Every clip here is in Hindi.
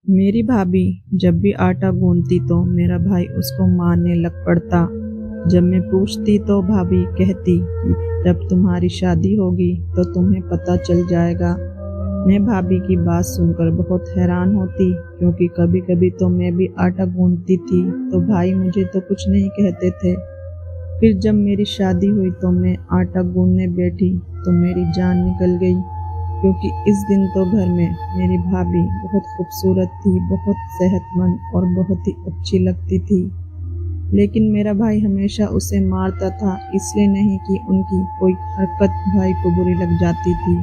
मेरी भाभी जब भी आटा गूंथती तो मेरा भाई उसको मारने लग पड़ता। जब मैं पूछती तो भाभी कहती कि जब तुम्हारी शादी होगी तो तुम्हें पता चल जाएगा। मैं भाभी की बात सुनकर बहुत हैरान होती, क्योंकि कभी कभी तो मैं भी आटा गूंथती थी तो भाई मुझे तो कुछ नहीं कहते थे। फिर जब मेरी शादी हुई तो मैं आटा गूंथने बैठी तो मेरी जान निकल गई, क्योंकि इस दिन तो घर में मेरी भाभी बहुत खूबसूरत थी, बहुत सेहतमंद और बहुत ही अच्छी लगती थी। लेकिन मेरा भाई हमेशा उसे मारता था, इसलिए नहीं कि उनकी कोई हरकत भाई को बुरी लग जाती थी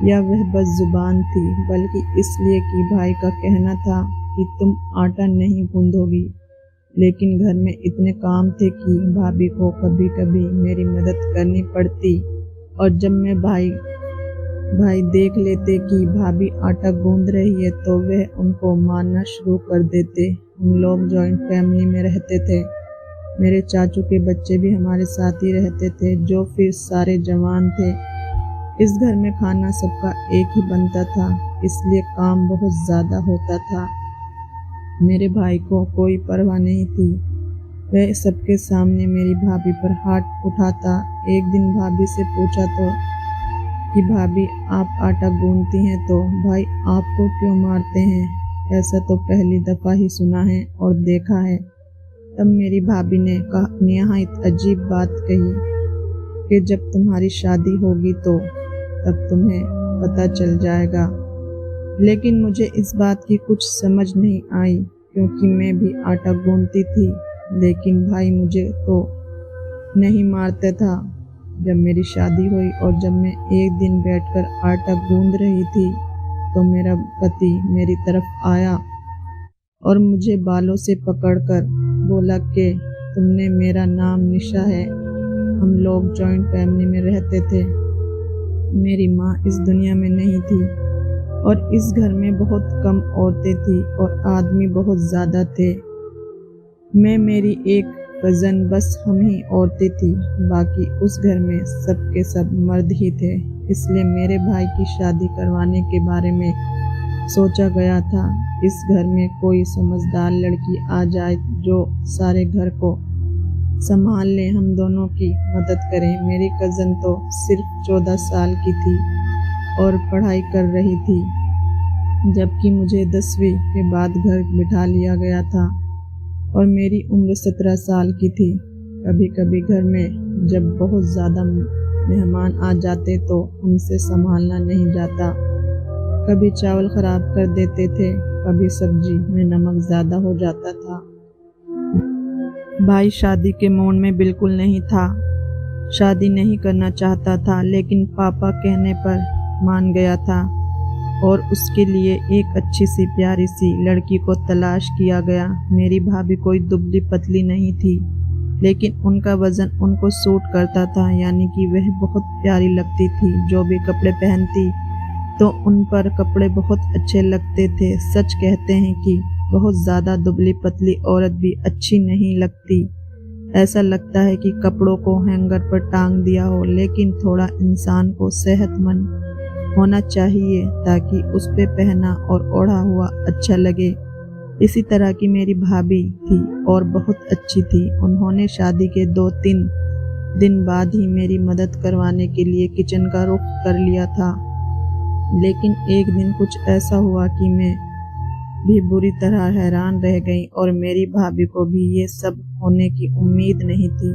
या वह बस जुबान थी, बल्कि इसलिए कि भाई का कहना था कि तुम आटा नहीं गूंदोगी। लेकिन घर में इतने काम थे कि भाभी को कभी कभी मेरी मदद करनी पड़ती, और जब मैं भाई भाई देख लेते कि भाभी आटा गूंद रही है तो वह उनको मारना शुरू कर देते। हम लोग जॉइंट फैमिली में रहते थे। मेरे चाचू के बच्चे भी हमारे साथ ही रहते थे, जो फिर सारे जवान थे। इस घर में खाना सबका एक ही बनता था, इसलिए काम बहुत ज़्यादा होता था। मेरे भाई को कोई परवाह नहीं थी, वह सबके सामने मेरी भाभी पर हाथ उठाता। एक दिन भाभी से पूछा तो कि भाभी आप आटा गूंथती हैं तो भाई आपको क्यों मारते हैं? ऐसा तो पहली दफ़ा ही सुना है और देखा है। तब मेरी भाभी ने नहायत अजीब बात कही कि जब तुम्हारी शादी होगी तो तब तुम्हें पता चल जाएगा। लेकिन मुझे इस बात की कुछ समझ नहीं आई, क्योंकि मैं भी आटा गूंथती थी, लेकिन भाई मुझे तो नहीं मारता था। जब मेरी शादी हुई और जब मैं एक दिन बैठकर आटा गूंद रही थी तो मेरा पति मेरी तरफ आया और मुझे बालों से पकड़कर बोला कि तुमने, मेरा नाम निशा है, हम लोग जॉइंट फैमिली में रहते थे। मेरी माँ इस दुनिया में नहीं थी और इस घर में बहुत कम औरतें थी और आदमी बहुत ज़्यादा थे। मैं, मेरी एक कज़न, बस हम ही औरतें थी, बाकी उस घर में सब के सब मर्द ही थे। इसलिए मेरे भाई की शादी करवाने के बारे में सोचा गया था। इस घर में कोई समझदार लड़की आ जाए जो सारे घर को संभाल ले, हम दोनों की मदद करें। मेरी कज़न तो सिर्फ 14 साल की थी और पढ़ाई कर रही थी, जबकि मुझे 10वीं के बाद घर बिठा लिया गया था और मेरी उम्र 17 साल की थी। कभी कभी घर में जब बहुत ज़्यादा मेहमान आ जाते तो उनसे संभालना नहीं जाता। कभी चावल ख़राब कर देते थे, कभी सब्जी में नमक ज़्यादा हो जाता था। भाई शादी के मूड में बिल्कुल नहीं था, शादी नहीं करना चाहता था, लेकिन पापा कहने पर मान गया था और उसके लिए एक अच्छी सी प्यारी सी लड़की को तलाश किया गया। मेरी भाभी कोई दुबली पतली नहीं थी, लेकिन उनका वज़न उनको सूट करता था, यानी कि वह बहुत प्यारी लगती थी। जो भी कपड़े पहनती तो उन पर कपड़े बहुत अच्छे लगते थे। सच कहते हैं कि बहुत ज़्यादा दुबली पतली औरत भी अच्छी नहीं लगती। ऐसा लगता है कि कपड़ों को हैंगर पर टांग दिया हो, लेकिन थोड़ा इंसान को सेहतमंद होना चाहिए ताकि उस पे पहना और ओढ़ा हुआ अच्छा लगे। इसी तरह की मेरी भाभी थी और बहुत अच्छी थी। उन्होंने शादी के 2-3 दिन बाद ही मेरी मदद करवाने के लिए किचन का रुख कर लिया था। लेकिन एक दिन कुछ ऐसा हुआ कि मैं भी बुरी तरह हैरान रह गई और मेरी भाभी को भी ये सब होने की उम्मीद नहीं थी।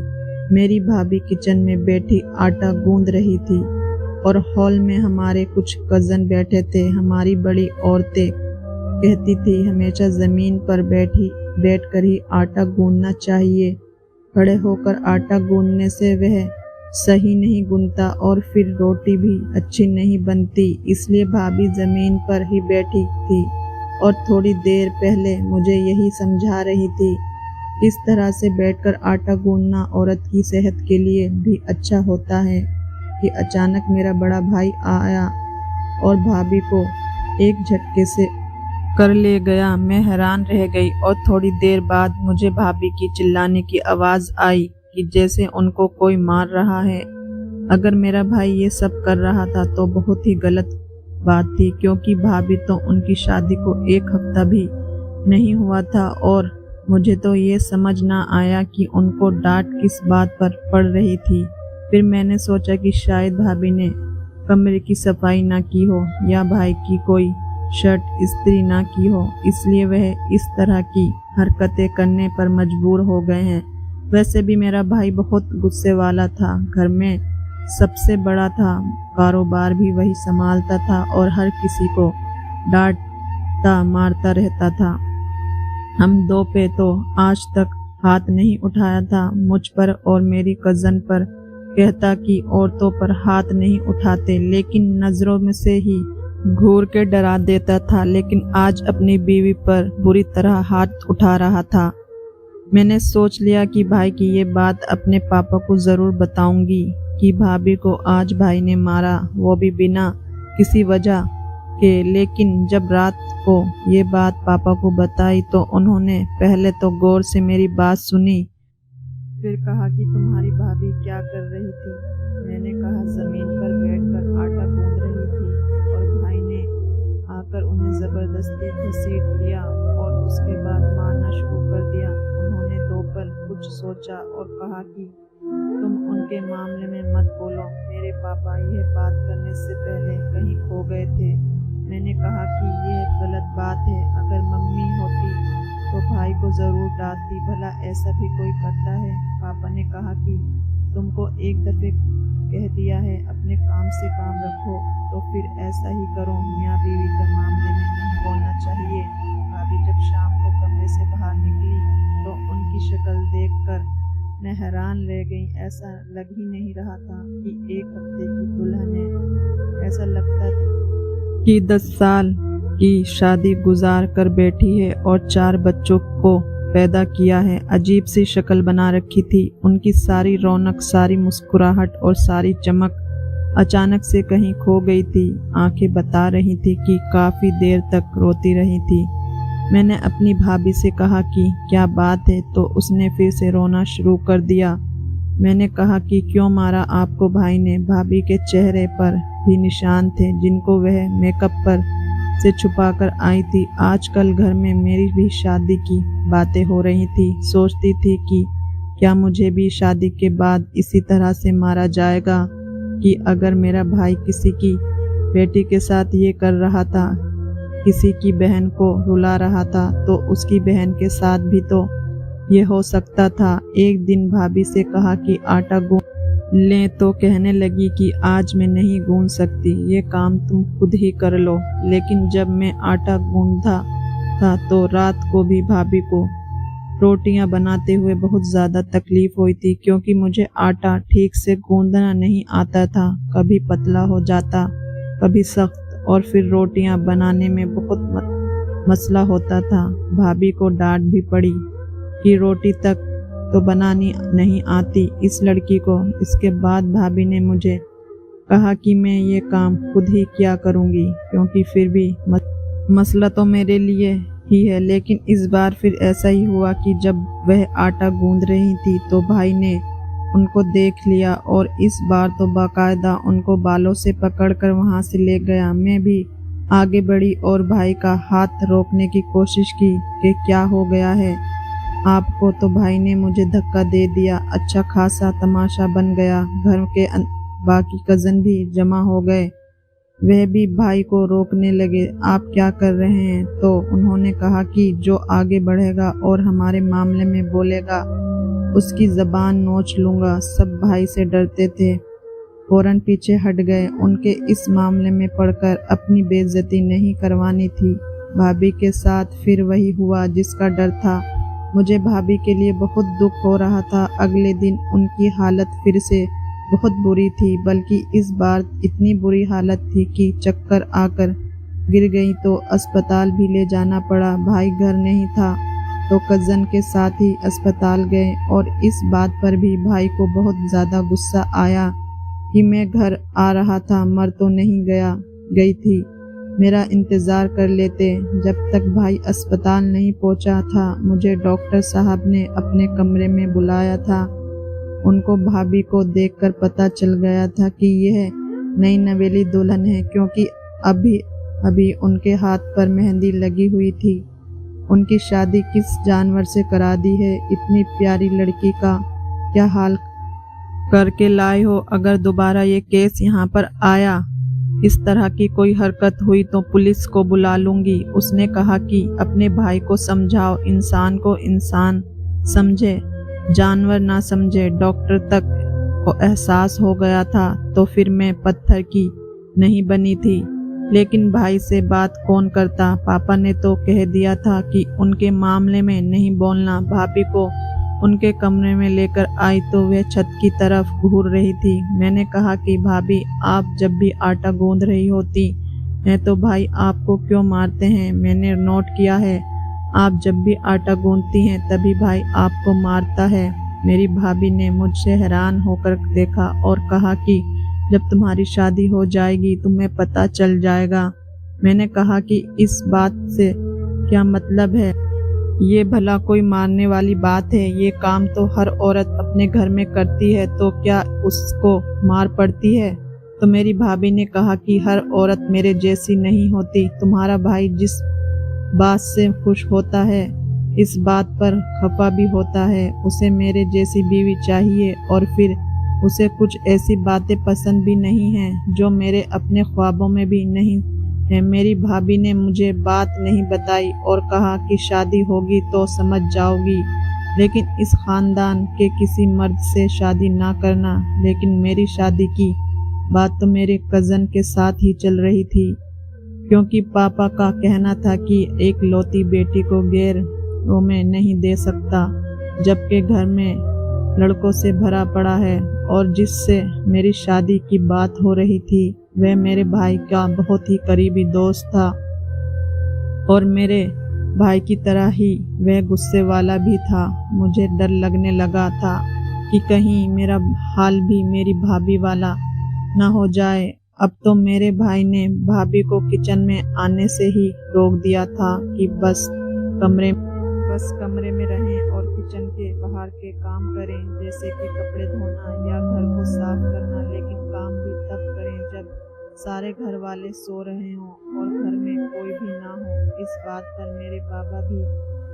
मेरी भाभी किचन में बैठी आटा गूंद रही थी और हॉल में हमारे कुछ कज़न बैठे थे। हमारी बड़ी औरतें कहती थी हमेशा ज़मीन पर बैठकर ही आटा गूंदना चाहिए, खड़े होकर आटा गूंदने से वह सही नहीं गूंदता और फिर रोटी भी अच्छी नहीं बनती। इसलिए भाभी ज़मीन पर ही बैठी थी और थोड़ी देर पहले मुझे यही समझा रही थी। इस तरह से बैठकर आटा गूंदना औरत की सेहत के लिए भी अच्छा होता है कि अचानक मेरा बड़ा भाई आया और भाभी को एक झटके से कर ले गया। मैं हैरान रह गई और थोड़ी देर बाद मुझे भाभी की चिल्लाने की आवाज़ आई कि जैसे उनको कोई मार रहा है। अगर मेरा भाई ये सब कर रहा था तो बहुत ही गलत बात थी, क्योंकि भाभी तो उनकी शादी को 1 हफ्ता भी नहीं हुआ था और मुझे तो ये समझ ना आया कि उनको डांट किस बात पर पड़ रही थी। फिर मैंने सोचा कि शायद भाभी ने कमरे की सफाई ना की हो या भाई की कोई शर्ट इस्त्री ना की हो, इसलिए वह इस तरह की हरकतें करने पर मजबूर हो गए हैं। वैसे भी मेरा भाई बहुत गुस्से वाला था, घर में सबसे बड़ा था, कारोबार भी वही संभालता था और हर किसी को डांटता मारता रहता था। हम 2 पे तो आज तक हाथ नहीं उठाया था। मुझ पर और मेरी कज़न पर कहता कि औरतों पर हाथ नहीं उठाते, लेकिन नज़रों में से ही घूर के डरा देता था। लेकिन आज अपनी बीवी पर बुरी तरह हाथ उठा रहा था। मैंने सोच लिया कि भाई की ये बात अपने पापा को ज़रूर बताऊंगी कि भाभी को आज भाई ने मारा, वो भी बिना किसी वजह के। लेकिन जब रात को ये बात पापा को बताई तो उन्होंने पहले तो गौर से मेरी बात सुनी, फिर कहा कि तुम्हारी भाभी क्या कर रही थी। मैंने कहा जमीन पर बैठकर आटा गूंद रही थी और भाई ने आकर उन्हें जबरदस्ती घसीट लिया और उसके बाद मारना शुरू कर दिया। उन्होंने 2 पल कुछ सोचा और कहा कि तुम उनके मामले में मत बोलो, मेरे पापा यह बात करने से पहले कहीं खो गए थे। मैंने कहा कि यह गलत बात है, अगर मम्मी होती तो भाई को ज़रूर डांटती, भला ऐसा भी कोई करता है। पापा ने कहा कि तुमको एक दफ़े कह दिया है, अपने काम से काम रखो, तो फिर ऐसा ही करो। मियाँ बीवी के मामले में नहीं बोलना चाहिए। भाभी जब शाम को कमरे से बाहर निकली तो उनकी शक्ल देखकर मैं हैरान रह गई। ऐसा लग ही नहीं रहा था कि 1 हफ्ते की दुल्हन है, ऐसा लगता था कि 10 साल की शादी गुजार कर बैठी है और 4 बच्चों को पैदा किया है। अजीब सी शक्ल बना रखी थी। उनकी सारी रौनक, सारी मुस्कुराहट और सारी चमक अचानक से कहीं खो गई थी। आंखें बता रही थी कि काफ़ी देर तक रोती रही थी। मैंने अपनी भाभी से कहा कि क्या बात है, तो उसने फिर से रोना शुरू कर दिया। मैंने कहा कि क्यों मारा आपको भाई ने। भाभी के चेहरे पर भी निशान थे जिनको वह मेकअप पर से छुपाकर आई थी। आजकल घर में मेरी भी शादी की बातें हो रही थी। सोचती थी कि क्या मुझे भी शादी के बाद इसी तरह से मारा जाएगा कि अगर मेरा भाई किसी की बेटी के साथ ये कर रहा था, किसी की बहन को रुला रहा था, तो उसकी बहन के साथ भी तो ये हो सकता था। एक दिन भाभी से कहा कि आटा गूंद लें तो कहने लगी कि आज मैं नहीं गूंद सकती, ये काम तुम खुद ही कर लो। लेकिन जब मैं आटा गूंदा था तो रात को भी भाभी को रोटियां बनाते हुए बहुत ज़्यादा तकलीफ हुई थी, क्योंकि मुझे आटा ठीक से गूंदना नहीं आता था। कभी पतला हो जाता, कभी सख्त, और फिर रोटियां बनाने में बहुत मसला होता था। भाभी को डांट भी पड़ी कि रोटी तक तो बनानी नहीं आती इस लड़की को। इसके बाद भाभी ने मुझे कहा कि मैं ये काम खुद ही किया करूँगी, क्योंकि फिर भी मसला तो मेरे लिए ही है। लेकिन इस बार फिर ऐसा ही हुआ कि जब वह आटा गूंद रही थी तो भाई ने उनको देख लिया और इस बार तो बाकायदा उनको बालों से पकड़कर वहाँ से ले गया। मैं भी आगे बढ़ी और भाई का हाथ रोकने की कोशिश की कि क्या हो गया है आपको, तो भाई ने मुझे धक्का दे दिया। अच्छा खासा तमाशा बन गया। घर के बाकी कज़न भी जमा हो गए, वह भी भाई को रोकने लगे। आप क्या कर रहे हैं? तो उन्होंने कहा कि जो आगे बढ़ेगा और हमारे मामले में बोलेगा उसकी ज़बान नोच लूँगा। सब भाई से डरते थे, फौरन पीछे हट गए। उनके इस मामले में पड़कर अपनी बेइज्जती नहीं करवानी थी। भाभी के साथ फिर वही हुआ जिसका डर था। मुझे भाभी के लिए बहुत दुख हो रहा था। अगले दिन उनकी हालत फिर से बहुत बुरी थी, बल्कि इस बार इतनी बुरी हालत थी कि चक्कर आकर गिर गई तो अस्पताल भी ले जाना पड़ा। भाई घर नहीं था तो कज़न के साथ ही अस्पताल गए और इस बात पर भी भाई को बहुत ज़्यादा गुस्सा आया कि मैं घर आ रहा था, मर तो नहीं गई थी। मेरा इंतज़ार कर लेते। जब तक भाई अस्पताल नहीं पहुंचा था, मुझे डॉक्टर साहब ने अपने कमरे में बुलाया था। उनको भाभी को देखकर पता चल गया था कि यह नई नवेली दुल्हन है, क्योंकि अभी अभी उनके हाथ पर मेहंदी लगी हुई थी। उनकी शादी किस जानवर से करा दी है? इतनी प्यारी लड़की का क्या हाल करके लाए हो? अगर दोबारा ये केस यहाँ पर आया, इस तरह की कोई हरकत हुई तो पुलिस को बुला लूंगी। उसने कहा कि अपने भाई को समझाओ, इंसान को इंसान समझे, जानवर ना समझे। डॉक्टर तक को एहसास हो गया था तो फिर मैं पत्थर की नहीं बनी थी। लेकिन भाई से बात कौन करता? पापा ने तो कह दिया था कि उनके मामले में नहीं बोलना। भाभी को उनके कमरे में लेकर आई तो वह छत की तरफ घूर रही थी। मैंने कहा कि भाभी, आप जब भी आटा गूंद रही होती हैं तो भाई आपको क्यों मारते हैं? मैंने नोट किया है, आप जब भी आटा गूंदती हैं तभी भाई आपको मारता है। मेरी भाभी ने मुझसे हैरान होकर देखा और कहा कि जब तुम्हारी शादी हो जाएगी तुम्हें पता चल जाएगा। मैंने कहा कि इस बात से क्या मतलब है? ये भला कोई मारने वाली बात है? ये काम तो हर औरत अपने घर में करती है, तो क्या उसको मार पड़ती है? तो मेरी भाभी ने कहा कि हर औरत मेरे जैसी नहीं होती। तुम्हारा भाई जिस बात से खुश होता है, इस बात पर खफा भी होता है। उसे मेरे जैसी बीवी चाहिए और फिर उसे कुछ ऐसी बातें पसंद भी नहीं हैं जो मेरे अपने ख्वाबों में भी नहीं है। मेरी भाभी ने मुझे बात नहीं बताई और कहा कि शादी होगी तो समझ जाओगी, लेकिन इस खानदान के किसी मर्द से शादी ना करना। लेकिन मेरी शादी की बात तो मेरे कज़न के साथ ही चल रही थी, क्योंकि पापा का कहना था कि एक लौती बेटी को गैर में नहीं दे सकता, जबकि घर में लड़कों से भरा पड़ा है। और जिससे मेरी शादी की बात हो रही थी वह मेरे भाई का बहुत ही करीबी दोस्त था, और मेरे भाई की तरह ही वह गुस्से वाला भी था। मुझे डर लगने लगा था कि कहीं मेरा हाल भी मेरी भाभी वाला न हो जाए। अब तो मेरे भाई ने भाभी को किचन में आने से ही रोक दिया था कि बस कमरे में रहें और किचन के बाहर के काम करें, जैसे कि कपड़े धोना या घर को साफ करना। लेकिन काम भी तब करें जब सारे घर वाले सो रहे हों और घर में कोई भी ना हो। इस बात पर मेरे बाबा भी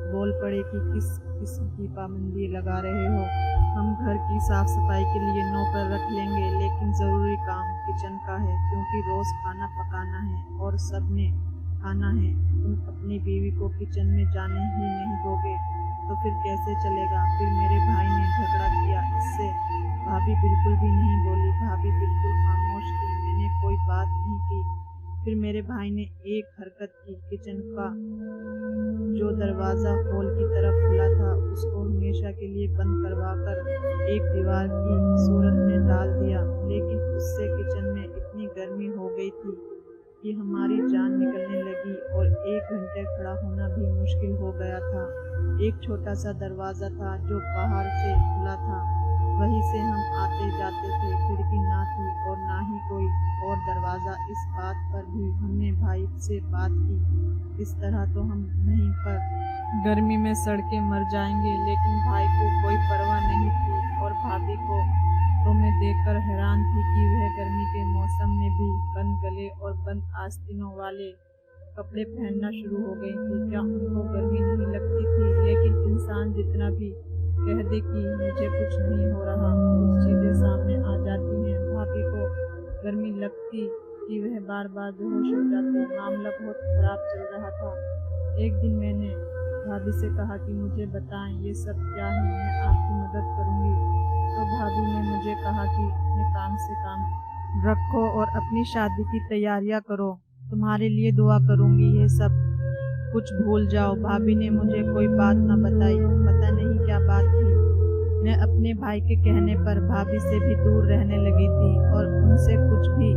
बोल पड़े कि किस किस्म की पाबंदी लगा रहे हो? हम घर की साफ सफाई के लिए नौकर रख लेंगे, लेकिन ज़रूरी काम किचन का है, क्योंकि रोज़ खाना पकाना है और सबने खाना है। तुम अपनी बीवी को किचन में जाने ही नहीं दोगे तो फिर कैसे चलेगा? फिर मेरे भाई ने झगड़ा किया। इससे भाभी बिल्कुल भी नहीं बोली। भाभी बिल्कुल खामोश थी। मैंने कोई बात नहीं की। फिर मेरे भाई ने एक हरकत की। किचन का जो दरवाज़ा हॉल की तरफ खुला था उसको हमेशा के लिए बंद करवाकर एक दीवार की सूरत में डाल दिया। लेकिन उससे किचन में इतनी गर्मी हो गई थी कि हमारी जान निकलने लगी और 1 घंटे खड़ा होना भी मुश्किल हो गया था। एक छोटा सा दरवाज़ा था जो बाहर से खुला था, वहीं से हम आते जाते थे। खिड़की ना थी और ना ही कोई और दरवाज़ा। इस बात पर भी हमने भाई से बात की, इस तरह तो हम नहीं पर गर्मी में सड़ के मर जाएंगे। लेकिन भाई को कोई परवाह नहीं थी और भाभी को तो मैं देखकर हैरान थी कि वह गर्मी के मौसम में भी बंद गले और बंद आस्तीनों वाले कपड़े पहनना शुरू हो गई थी। क्या उनको गर्मी नहीं लगती थी? लेकिन इंसान जितना भी कह दे कि मुझे कुछ नहीं हो रहा, कुछ चीज़ें सामने आ जाती हैं। भाभी को गर्मी लगती कि वह बार बार बेहोश हो जाती। मामला बहुत खराब चल रहा था। एक दिन मैंने भाभी से कहा कि मुझे बताएं ये सब क्या है, मैं आपकी मदद करूंगी। तो भाभी ने मुझे कहा कि अपने काम से काम रखो और अपनी शादी की तैयारियां करो, तुम्हारे लिए दुआ करूंगी, ये सब कुछ भूल जाओ। भाभी ने मुझे कोई बात ना बताई। पता नहीं क्या बात थी। मैं अपने भाई के कहने पर भाभी से भी दूर रहने लगी थी और उनसे कुछ भी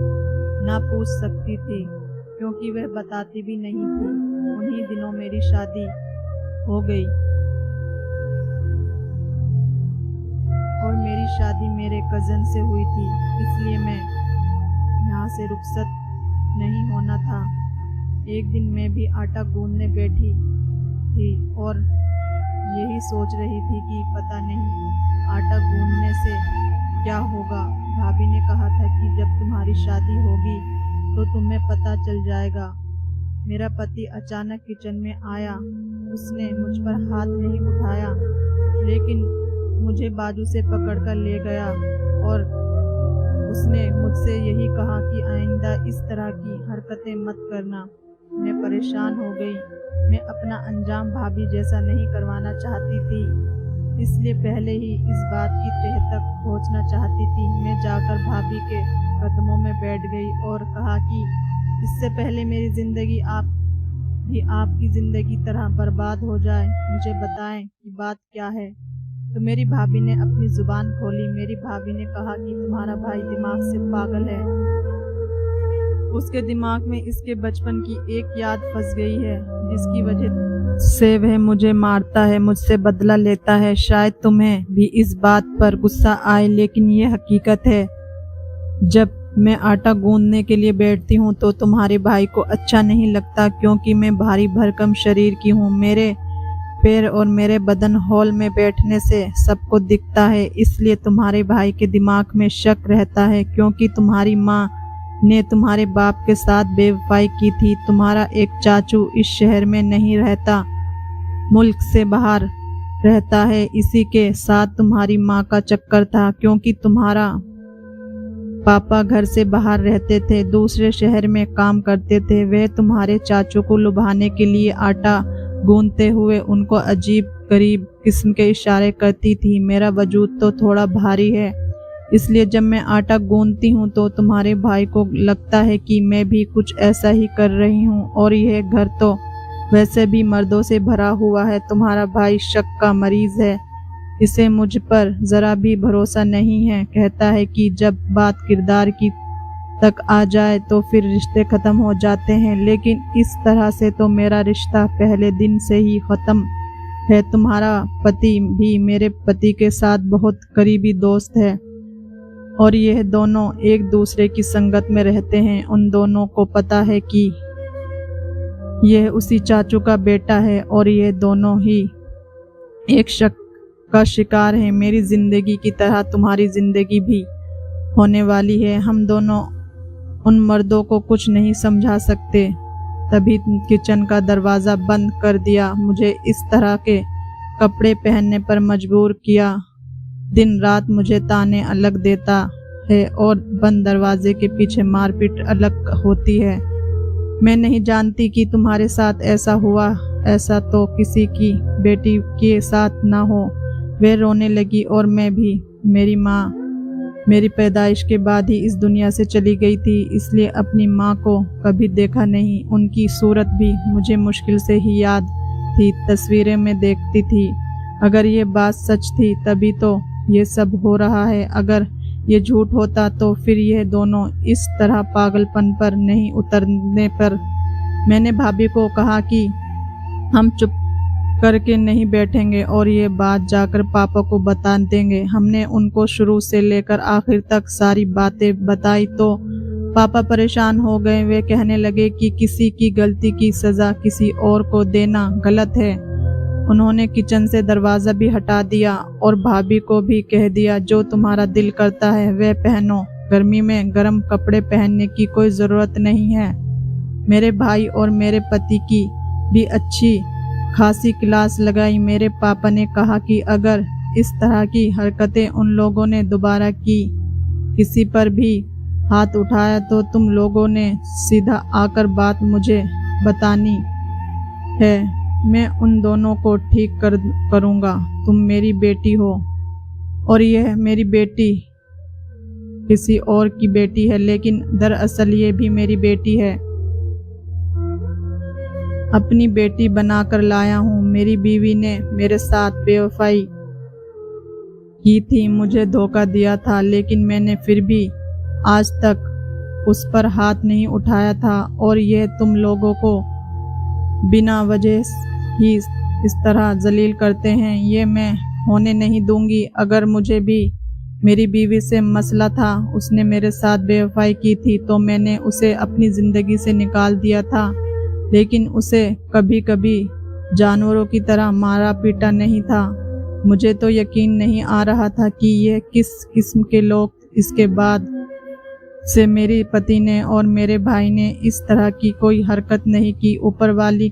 ना पूछ सकती थी, क्योंकि वह बताती भी नहीं थी। उन्हीं दिनों मेरी शादी हो गई और मेरी शादी मेरे कज़न से हुई थी, इसलिए मैं यहाँ से रुखसत नहीं होना था। एक दिन मैं भी आटा गूंदने बैठी थी और यही सोच रही थी कि पता नहीं आटा गूंदने से क्या होगा। भाभी ने कहा था कि जब तुम्हारी शादी होगी तो तुम्हें पता चल जाएगा। मेरा पति अचानक किचन में आया। उसने मुझ पर हाथ नहीं उठाया, लेकिन मुझे बाजू से पकड़कर ले गया और उसने मुझसे यही कहा कि आइंदा इस तरह की हरकतें मत करना। मैं परेशान हो गई। मैं अपना अंजाम भाभी जैसा नहीं करवाना चाहती थी, इसलिए पहले ही इस बात की तह तक पहुंचना चाहती थी। मैं जाकर भाभी के कदमों में बैठ गई और कहा कि इससे पहले मेरी जिंदगी आपकी जिंदगी तरह बर्बाद हो जाए, मुझे बताएं कि बात क्या है। तो मेरी भाभी ने अपनी जुबान खोली। मेरी भाभी ने कहा कि तुम्हारा भाई दिमाग से पागल है। उसके दिमाग में इसके बचपन की एक याद फंस गई है, जिसकी वजह से वह मुझे मारता है, मुझसे बदला लेता है। शायद तुम्हें भी इस बात पर गुस्सा आए, लेकिन ये हकीकत है। जब मैं आटा गूंदने के लिए बैठती हूँ तो तुम्हारे भाई को अच्छा नहीं लगता, क्योंकि मैं भारी भरकम शरीर की हूँ। मेरे पैर और मेरे बदन हॉल में बैठने से सबको दिखता है, इसलिए तुम्हारे भाई के दिमाग में शक रहता है, क्योंकि तुम्हारी माँ ने तुम्हारे बाप के साथ बेवफाई की थी। तुम्हारा एक चाचू इस शहर में नहीं रहता, मुल्क से बाहर रहता है। इसी के साथ तुम्हारी माँ का चक्कर था, क्योंकि तुम्हारा पापा घर से बाहर रहते थे, दूसरे शहर में काम करते थे। वे तुम्हारे चाचू को लुभाने के लिए आटा गूंथते हुए उनको अजीब गरीब किस्म के इशारे करती थी। मेरा वजूद तो थोड़ा भारी है, इसलिए जब मैं आटा गूंथती हूँ तो तुम्हारे भाई को लगता है कि मैं भी कुछ ऐसा ही कर रही हूँ। और यह घर तो वैसे भी मर्दों से भरा हुआ है। तुम्हारा भाई शक का मरीज है, इसे मुझ पर जरा भी भरोसा नहीं है। कहता है कि जब बात किरदार की तक आ जाए तो फिर रिश्ते खत्म हो जाते हैं, लेकिन इस तरह से तो मेरा रिश्ता पहले दिन से ही खत्म है। तुम्हारा पति भी मेरे पति के साथ बहुत करीबी दोस्त है और यह दोनों एक दूसरे की संगत में रहते हैं। उन दोनों को पता है कि यह उसी चाचू का बेटा है और ये दोनों ही एक शक का शिकार है। मेरी जिंदगी की तरह तुम्हारी जिंदगी भी होने वाली है। हम दोनों उन मर्दों को कुछ नहीं समझा सकते। तभी किचन का दरवाज़ा बंद कर दिया, मुझे इस तरह के कपड़े पहनने पर मजबूर किया। दिन रात मुझे ताने अलग देता है और बंद दरवाजे के पीछे मारपीट अलग होती है। मैं नहीं जानती कि तुम्हारे साथ ऐसा हुआ, ऐसा तो किसी की बेटी के साथ ना हो। वे रोने लगी और मैं भी। मेरी माँ मेरी पैदाइश के बाद ही इस दुनिया से चली गई थी, इसलिए अपनी माँ को कभी देखा नहीं। उनकी सूरत भी मुझे मुश्किल से ही याद थी, तस्वीरें में देखती थी। अगर ये बात सच थी तभी तो ये सब हो रहा है। अगर ये झूठ होता तो फिर ये दोनों इस तरह पागलपन पर नहीं उतरने पर। मैंने भाभी को कहा कि हम चुप करके नहीं बैठेंगे और ये बात जाकर पापा को बता देंगे। हमने उनको शुरू से लेकर आखिर तक सारी बातें बताई तो पापा परेशान हो गए। वे कहने लगे कि किसी की गलती की सज़ा किसी और को देना गलत है। उन्होंने किचन से दरवाज़ा भी हटा दिया और भाभी को भी कह दिया, जो तुम्हारा दिल करता है वह पहनो, गर्मी में गर्म कपड़े पहनने की कोई ज़रूरत नहीं है। मेरे भाई और मेरे पति की भी अच्छी खासी क्लास लगाई। मेरे पापा ने कहा कि अगर इस तरह की हरकतें उन लोगों ने दोबारा की, किसी पर भी हाथ उठाया, तो तुम लोगों ने सीधा आकर बात मुझे बतानी है। मैं उन दोनों को ठीक करूँगा। तुम मेरी बेटी हो और यह मेरी बेटी किसी और की बेटी है, लेकिन दरअसल ये भी मेरी बेटी है। अपनी बेटी बनाकर लाया हूँ। मेरी बीवी ने मेरे साथ बेवफाई की थी, मुझे धोखा दिया था, लेकिन मैंने फिर भी आज तक उस पर हाथ नहीं उठाया था। और यह तुम लोगों को बिना वजह ही इस तरह जलील करते हैं, ये मैं होने नहीं दूंगी। अगर मुझे भी मेरी बीवी से मसला था, उसने मेरे साथ बेवफाई की थी, तो मैंने उसे अपनी ज़िंदगी से निकाल दिया था, लेकिन उसे कभी कभी जानवरों की तरह मारा पीटा नहीं था। मुझे तो यकीन नहीं आ रहा था कि यह किस किस्म के लोग इसके बाद से मेरे पति ने और मेरे भाई ने इस तरह की कोई हरकत नहीं की। ऊपर वाली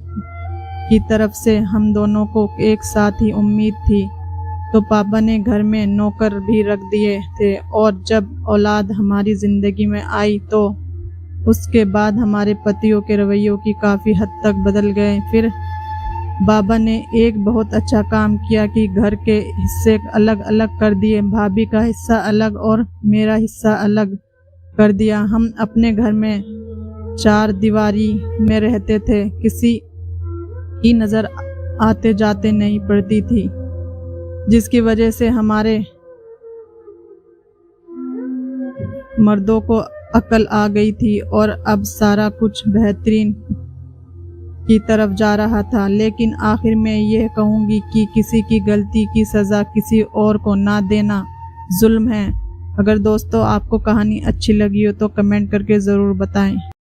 की तरफ से हम दोनों को एक साथ ही उम्मीद थी, तो पापा ने घर में नौकर भी रख दिए थे। और जब औलाद हमारी ज़िंदगी में आई तो उसके बाद हमारे पतियों के रवैयों की काफ़ी हद तक बदल गए। फिर बाबा ने एक बहुत अच्छा काम किया कि घर के हिस्से अलग अलग कर दिए। भाभी का हिस्सा अलग और मेरा हिस्सा अलग कर दिया। हम अपने घर में 4 दीवारी में रहते थे, किसी की नज़र आते जाते नहीं पड़ती थी, जिसकी वजह से हमारे मर्दों को अकल आ गई थी और अब सारा कुछ बेहतरीन की तरफ जा रहा था। लेकिन आखिर में यह कहूँगी कि किसी की गलती की सज़ा किसी और को ना देना जुल्म है। अगर दोस्तों आपको कहानी अच्छी लगी हो तो कमेंट करके ज़रूर बताएं।